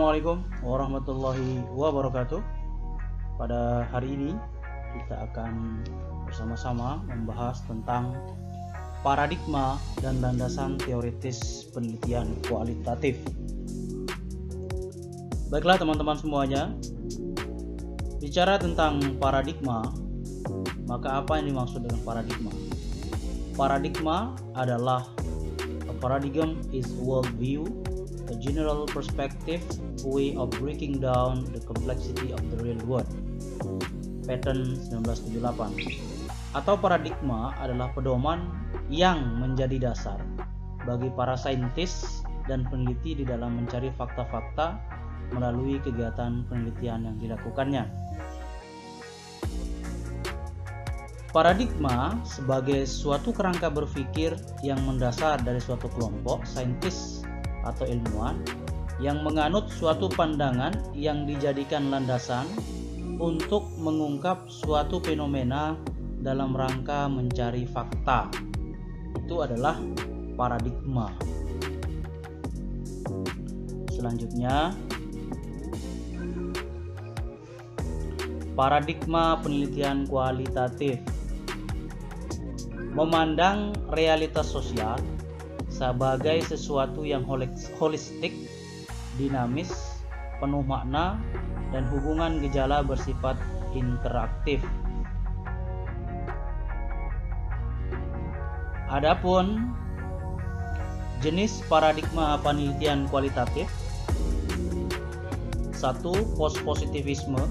Assalamualaikum warahmatullahi wabarakatuh. Pada hari ini kita akan bersama-sama membahas tentang paradigma dan landasan teoritis penelitian kualitatif. Baiklah teman-teman semuanya, bicara tentang paradigma, maka apa yang dimaksud dengan paradigma? Paradigma adalah a paradigm is worldview, a general perspective, way of breaking down the complexity of the real world. Paton 1978. Atau paradigma adalah pedoman yang menjadi dasar bagi para saintis dan peneliti di dalam mencari fakta-fakta melalui kegiatan penelitian yang dilakukannya. Paradigma sebagai suatu kerangka berpikir yang mendasar dari suatu kelompok saintis atau ilmuwan yang menganut suatu pandangan yang dijadikan landasan untuk mengungkap suatu fenomena dalam rangka mencari fakta. Itu adalah paradigma. Selanjutnya, paradigma penelitian kualitatif memandang realitas sosial sebagai sesuatu yang holistik, dinamis, penuh makna, dan hubungan gejala bersifat interaktif. Adapun jenis paradigma penelitian kualitatif: 1. Postpositivisme.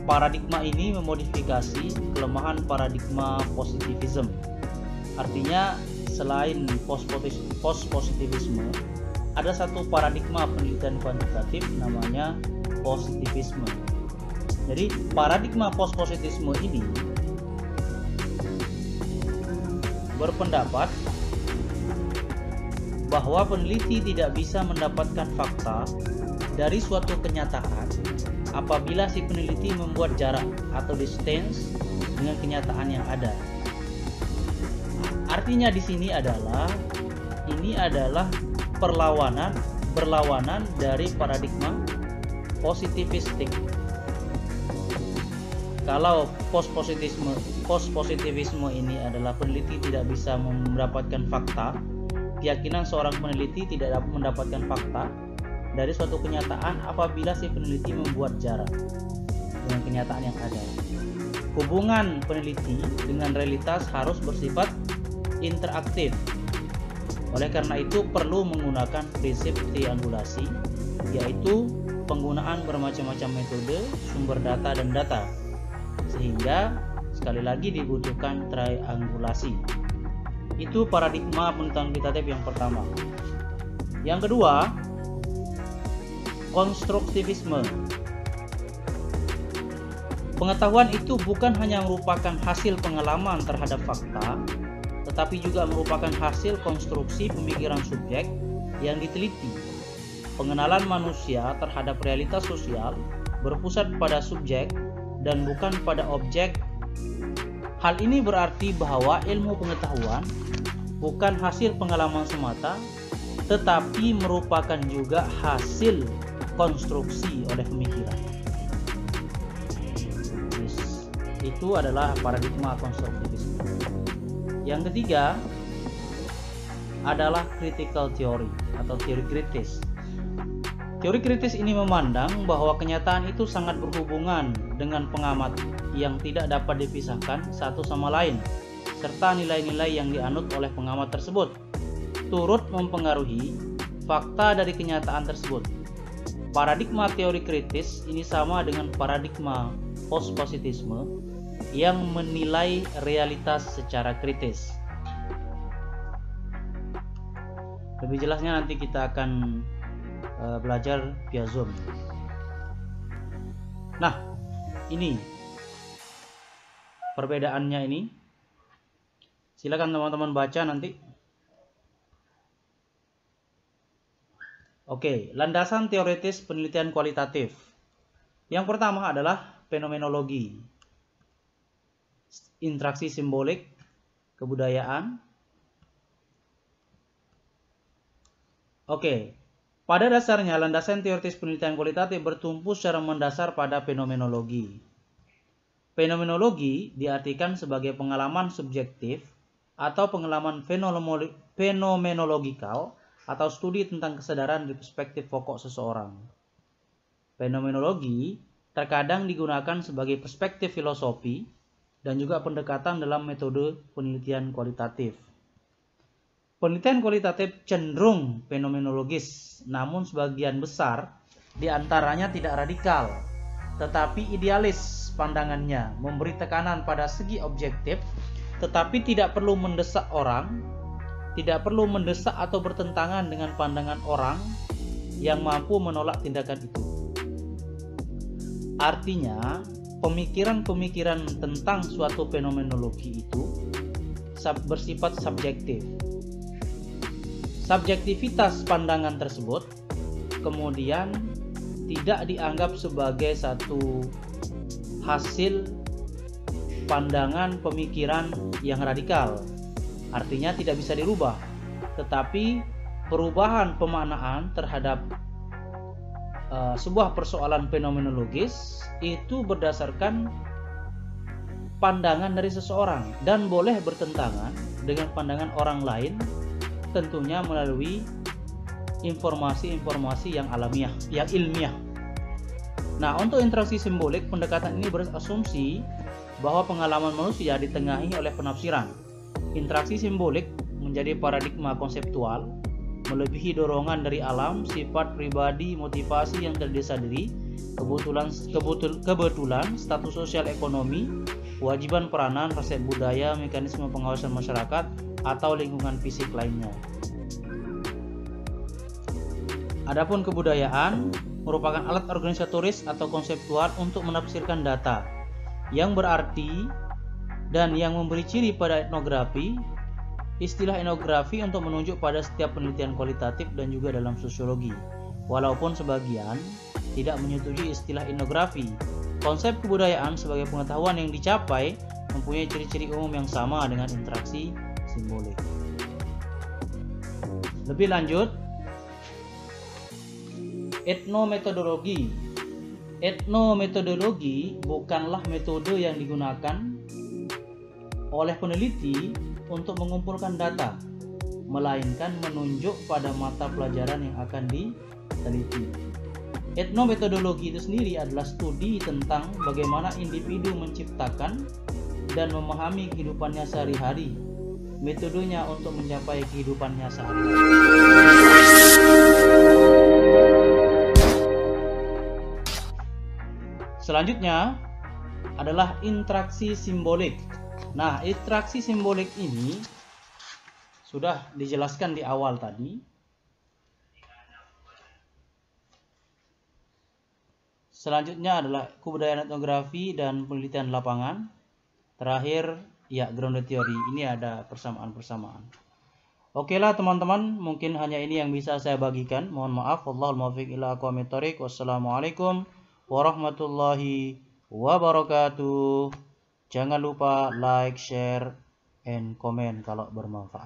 Paradigma ini memodifikasi kelemahan paradigma positivisme. Artinya, selain postpositivisme, ada satu paradigma penelitian kuantitatif namanya positivisme. Jadi paradigma postpositivisme ini berpendapat bahwa peneliti tidak bisa mendapatkan fakta dari suatu kenyataan apabila si peneliti membuat jarak atau distance dengan kenyataan yang ada. Artinya di sini adalah berlawanan dari paradigma positivistik. Kalau postpositivisme ini adalah peneliti tidak bisa mendapatkan fakta, keyakinan seorang peneliti tidak dapat mendapatkan fakta dari suatu kenyataan apabila si peneliti membuat jarak dengan kenyataan yang ada. Hubungan peneliti dengan realitas harus bersifat interaktif. Oleh karena itu perlu menggunakan prinsip triangulasi, yaitu penggunaan bermacam-macam metode, sumber data dan data. Sehingga sekali lagi dibutuhkan triangulasi. Itu paradigma penelitian kualitatif yang pertama. Yang kedua, konstruktivisme. Pengetahuan itu bukan hanya merupakan hasil pengalaman terhadap fakta, tetapi juga merupakan hasil konstruksi pemikiran subjek yang diteliti. Pengenalan manusia terhadap realitas sosial berpusat pada subjek dan bukan pada objek. Hal ini berarti bahwa ilmu pengetahuan bukan hasil pengalaman semata, tetapi merupakan juga hasil konstruksi oleh pemikiran. Itu adalah paradigma konstruktivisme. Yang ketiga adalah critical theory atau teori kritis. Teori kritis ini memandang bahwa kenyataan itu sangat berhubungan dengan pengamat yang tidak dapat dipisahkan satu sama lain, serta nilai-nilai yang dianut oleh pengamat tersebut turut mempengaruhi fakta dari kenyataan tersebut. Paradigma teori kritis ini sama dengan paradigma postpositisme yang menilai realitas secara kritis. Lebih jelasnya nanti kita akan belajar via Zoom. Nah, ini perbedaannya ini. Silakan teman-teman baca nanti. Oke, landasan teoritis penelitian kualitatif. Yang pertama adalah fenomenologi, interaksi simbolik, kebudayaan. Oke, Pada dasarnya, landasan teoritis penelitian kualitatif bertumpu secara mendasar pada fenomenologi. Fenomenologi diartikan sebagai pengalaman subjektif atau pengalaman fenomenologikal atau studi tentang kesadaran dari perspektif pokok seseorang. Fenomenologi terkadang digunakan sebagai perspektif filosofi dan juga pendekatan dalam metode penelitian kualitatif. Penelitian kualitatif cenderung fenomenologis, namun sebagian besar diantaranya tidak radikal, tetapi idealis pandangannya, memberi tekanan pada segi objektif, tetapi tidak perlu mendesak orang, tidak perlu mendesak atau bertentangan dengan pandangan orang yang mampu menolak tindakan itu. Artinya, pemikiran-pemikiran tentang suatu fenomenologi itu bersifat subjektif. Subjektivitas pandangan tersebut kemudian tidak dianggap sebagai satu hasil pandangan pemikiran yang radikal, artinya tidak bisa dirubah, tetapi perubahan pemaknaan terhadap sebuah persoalan fenomenologis itu berdasarkan pandangan dari seseorang dan boleh bertentangan dengan pandangan orang lain, tentunya melalui informasi-informasi yang alamiah, yang ilmiah. Nah, untuk interaksi simbolik, pendekatan ini berasumsi bahwa pengalaman manusia ditengahi oleh penafsiran. Interaksi simbolik menjadi paradigma konseptual, melebihi dorongan dari alam, sifat pribadi, motivasi yang terdesadari, kebetulan status sosial ekonomi, kewajiban peranan, resep budaya, mekanisme pengawasan masyarakat, atau lingkungan fisik lainnya. Adapun kebudayaan merupakan alat organisatoris atau konseptual untuk menafsirkan data, yang berarti dan yang memberi ciri pada etnografi. Istilah etnografi untuk menunjuk pada setiap penelitian kualitatif dan juga dalam sosiologi. Walaupun sebagian tidak menyetujui istilah etnografi, konsep kebudayaan sebagai pengetahuan yang dicapai mempunyai ciri-ciri umum yang sama dengan interaksi simbolik. Lebih lanjut, etnometodologi. Etnometodologi bukanlah metode yang digunakan oleh peneliti untuk mengumpulkan data, melainkan menunjuk pada mata pelajaran yang akan diteliti. Etnometodologi itu sendiri adalah studi tentang bagaimana individu menciptakan dan memahami kehidupannya sehari-hari, metodenya untuk mencapai kehidupannya sehari-hari. Selanjutnya adalah interaksi simbolik. Nah, interaksi simbolik ini sudah dijelaskan di awal tadi. Selanjutnya adalah kebudayaan etnografi dan penelitian lapangan. Terakhir, ya, grounded theory. Ini ada persamaan-persamaan. Oke lah teman-teman, mungkin hanya ini yang bisa saya bagikan. Mohon maaf. Wallahul muwaffiq ila aqwamit thoriq. Wassalamualaikum warahmatullahi wabarakatuh. Jangan lupa like, share, and comment kalau bermanfaat.